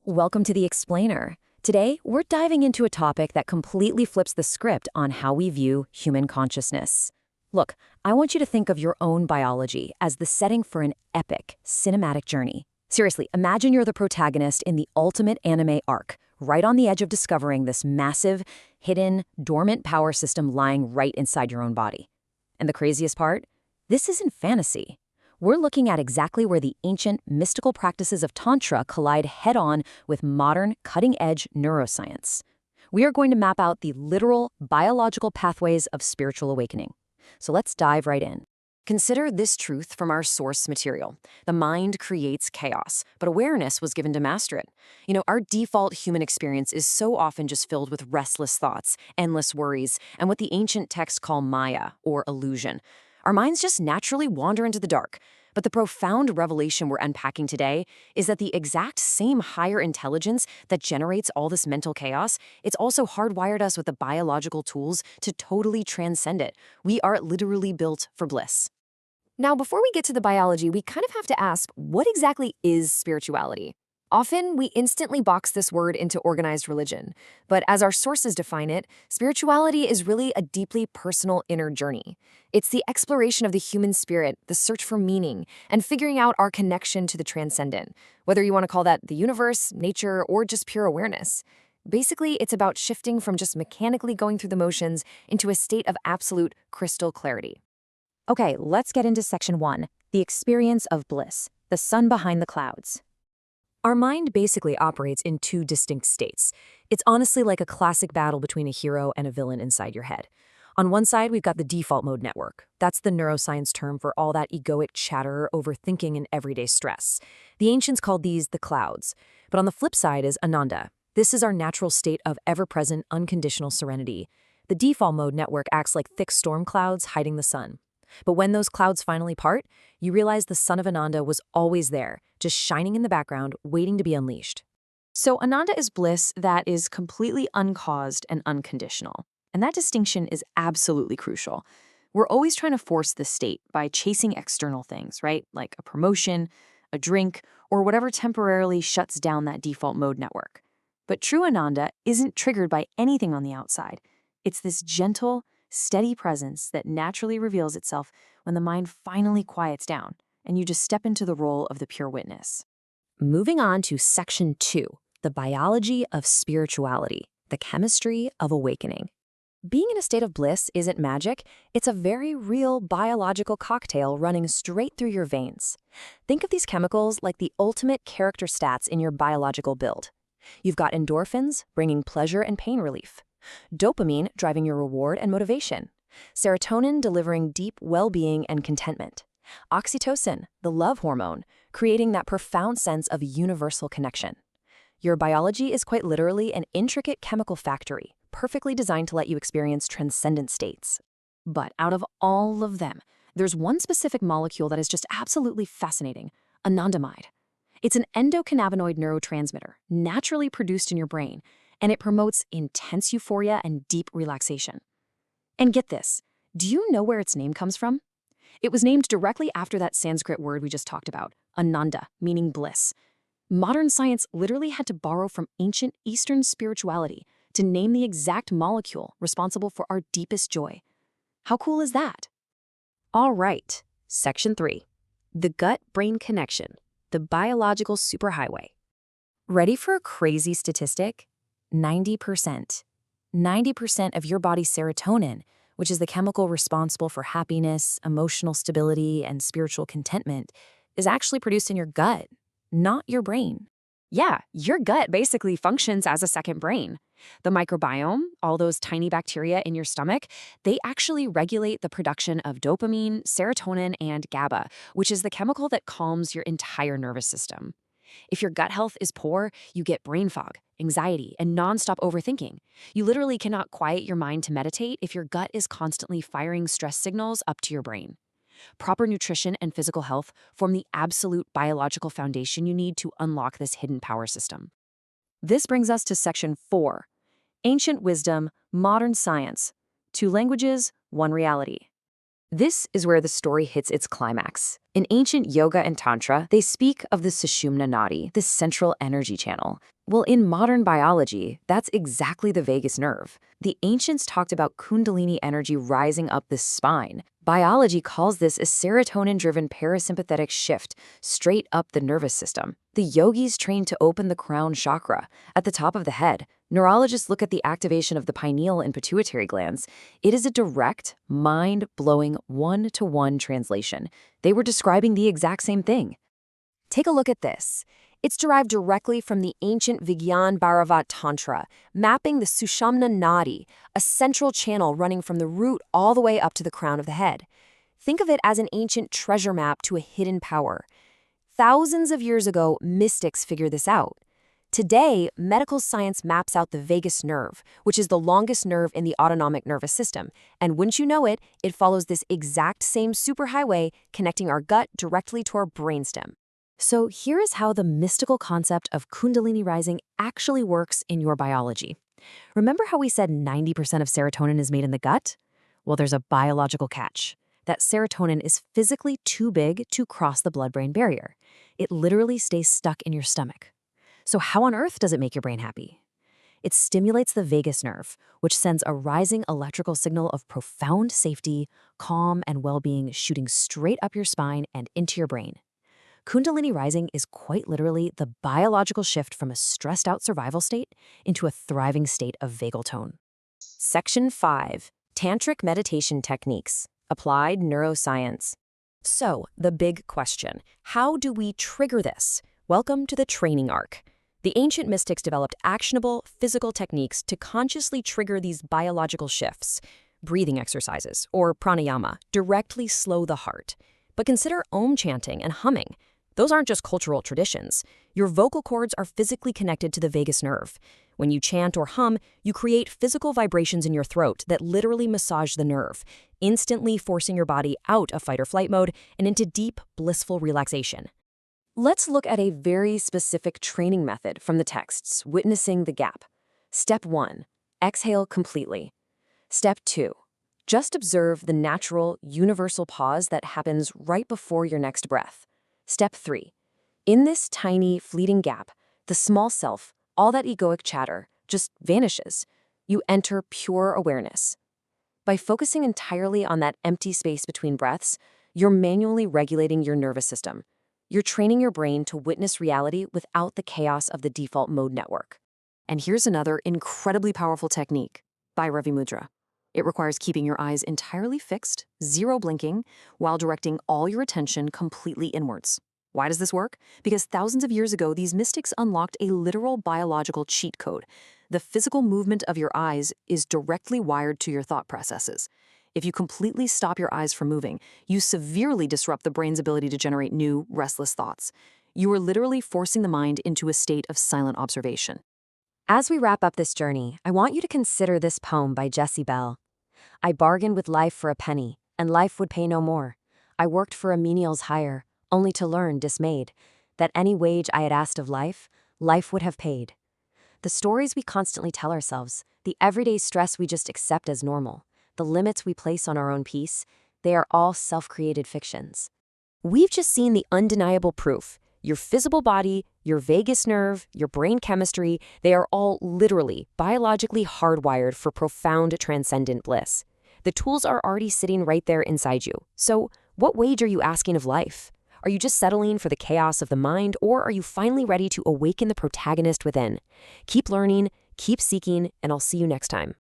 Welcome to The Explainer. Today, we're diving into a topic that completely flips the script on how we view human consciousness. Look, I want you to think of your own biology as the setting for an epic, cinematic journey. Seriously, imagine you're the protagonist in the ultimate anime arc, right on the edge of discovering this massive, hidden, dormant power system lying right inside your own body. And the craziest part? This isn't fantasy. We're looking at exactly where the ancient, mystical practices of Tantra collide head-on with modern, cutting-edge neuroscience. We are going to map out the literal, biological pathways of spiritual awakening. So let's dive right in. Consider this truth from our source material. The mind creates chaos, but awareness was given to master it. Our default human experience is so often just filled with restless thoughts, endless worries, and what the ancient texts call Maya, or illusion. Our minds just naturally wander into the dark. But the profound revelation we're unpacking today is that the exact same higher intelligence that generates all this mental chaos, it's also hardwired us with the biological tools to totally transcend it. We are literally built for bliss. Now, before we get to the biology, we kind of have to ask, what exactly is spirituality? Often, we instantly box this word into organized religion. But as our sources define it, spirituality is really a deeply personal inner journey. It's the exploration of the human spirit, the search for meaning, and figuring out our connection to the transcendent, whether you want to call that the universe, nature, or just pure awareness. Basically, it's about shifting from just mechanically going through the motions into a state of absolute crystal clarity. Okay, let's get into section 1, the experience of bliss, the sun behind the clouds. Our mind basically operates in two distinct states. It's honestly like a classic battle between a hero and a villain inside your head. On one side, we've got the default mode network. That's the neuroscience term for all that egoic chatter, overthinking, and everyday stress. The ancients called these the clouds. But on the flip side is Ananda. This is our natural state of ever-present, unconditional serenity. The default mode network acts like thick storm clouds hiding the sun. But when those clouds finally part, you realize the sun of Ananda was always there, just shining in the background, waiting to be unleashed. So Ananda is bliss that is completely uncaused and unconditional. And that distinction is absolutely crucial. We're always trying to force this state by chasing external things, right? Like a promotion, a drink, or whatever temporarily shuts down that default mode network. But true Ananda isn't triggered by anything on the outside. It's this gentle, steady presence that naturally reveals itself when the mind finally quiets down and you just step into the role of the pure witness. Moving on to section 2, the biology of spirituality, the chemistry of awakening. Being in a state of bliss isn't magic, it's a very real biological cocktail running straight through your veins. Think of these chemicals like the ultimate character stats in your biological build. You've got endorphins, bringing pleasure and pain relief. Dopamine driving your reward and motivation. Serotonin delivering deep well-being and contentment. Oxytocin, the love hormone, creating that profound sense of universal connection. Your biology is quite literally an intricate chemical factory, perfectly designed to let you experience transcendent states. But out of all of them, there's one specific molecule that is just absolutely fascinating, anandamide. It's an endocannabinoid neurotransmitter, naturally produced in your brain, and it promotes intense euphoria and deep relaxation. And get this, do you know where its name comes from? It was named directly after that Sanskrit word we just talked about, ananda, meaning bliss. Modern science literally had to borrow from ancient Eastern spirituality to name the exact molecule responsible for our deepest joy. How cool is that? All right, section 3, the gut-brain connection, the biological superhighway. Ready for a crazy statistic? 90%. 90% of your body's serotonin, which is the chemical responsible for happiness, emotional stability, and spiritual contentment, is actually produced in your gut, not your brain. Yeah, your gut basically functions as a second brain. The microbiome, all those tiny bacteria in your stomach, they actually regulate the production of dopamine, serotonin, and GABA, which is the chemical that calms your entire nervous system. If your gut health is poor, you get brain fog, anxiety, and nonstop overthinking. You literally cannot quiet your mind to meditate if your gut is constantly firing stress signals up to your brain. Proper nutrition and physical health form the absolute biological foundation you need to unlock this hidden power system. This brings us to section 4, ancient wisdom, modern science, 2 languages, 1 reality. This is where the story hits its climax. In ancient yoga and tantra, they speak of the Sushumna Nadi, this central energy channel. Well, in modern biology, that's exactly the vagus nerve. The ancients talked about kundalini energy rising up the spine. Biology calls this a serotonin-driven parasympathetic shift straight up the nervous system. The yogis train to open the crown chakra at the top of the head. Neurologists look at the activation of the pineal and pituitary glands. It is a direct, mind-blowing one-to-one translation. They were describing the exact same thing. Take a look at this. It's derived directly from the ancient Vigyan Bhairavat Tantra, mapping the Sushumna Nadi, a central channel running from the root all the way up to the crown of the head. Think of it as an ancient treasure map to a hidden power. Thousands of years ago, mystics figured this out. Today, medical science maps out the vagus nerve, which is the longest nerve in the autonomic nervous system. And wouldn't you know it, it follows this exact same superhighway connecting our gut directly to our brainstem. So here is how the mystical concept of Kundalini rising actually works in your biology. Remember how we said 90% of serotonin is made in the gut? Well, there's a biological catch. That serotonin is physically too big to cross the blood-brain barrier. It literally stays stuck in your stomach. So how on earth does it make your brain happy? It stimulates the vagus nerve, which sends a rising electrical signal of profound safety, calm, and well-being shooting straight up your spine and into your brain. Kundalini rising is quite literally the biological shift from a stressed-out survival state into a thriving state of vagal tone. Section 5. Tantric Meditation Techniques. Applied Neuroscience. So, the big question. How do we trigger this? Welcome to the training arc. The ancient mystics developed actionable, physical techniques to consciously trigger these biological shifts. Breathing exercises, or pranayama, directly slow the heart. But consider Om chanting and humming. Those aren't just cultural traditions. Your vocal cords are physically connected to the vagus nerve. When you chant or hum, you create physical vibrations in your throat that literally massage the nerve, instantly forcing your body out of fight or flight mode and into deep, blissful relaxation. Let's look at a very specific training method from the texts, witnessing the gap. Step 1. Exhale completely. Step 2. Just observe the natural, universal pause that happens right before your next breath. Step 3. In this tiny, fleeting gap, the small self, all that egoic chatter, just vanishes. You enter pure awareness. By focusing entirely on that empty space between breaths, you're manually regulating your nervous system. You're training your brain to witness reality without the chaos of the default mode network. And here's another incredibly powerful technique, by Ravi Mudra. It requires keeping your eyes entirely fixed, zero blinking, while directing all your attention completely inwards. Why does this work? Because thousands of years ago, these mystics unlocked a literal biological cheat code. The physical movement of your eyes is directly wired to your thought processes. If you completely stop your eyes from moving, you severely disrupt the brain's ability to generate new, restless thoughts. You are literally forcing the mind into a state of silent observation. As we wrap up this journey, I want you to consider this poem by Jessie Bell. I bargained with life for a penny, and life would pay no more. I worked for a menial's hire, only to learn, dismayed, that any wage I had asked of life, life would have paid. The stories we constantly tell ourselves, the everyday stress we just accept as normal, the limits we place on our own peace, they are all self-created fictions. We've just seen the undeniable proof. Your physical body, your vagus nerve, your brain chemistry, they are all literally, biologically hardwired for profound transcendent bliss. The tools are already sitting right there inside you. So, what wage are you asking of life? Are you just settling for the chaos of the mind, or are you finally ready to awaken the protagonist within? Keep learning, keep seeking, and I'll see you next time.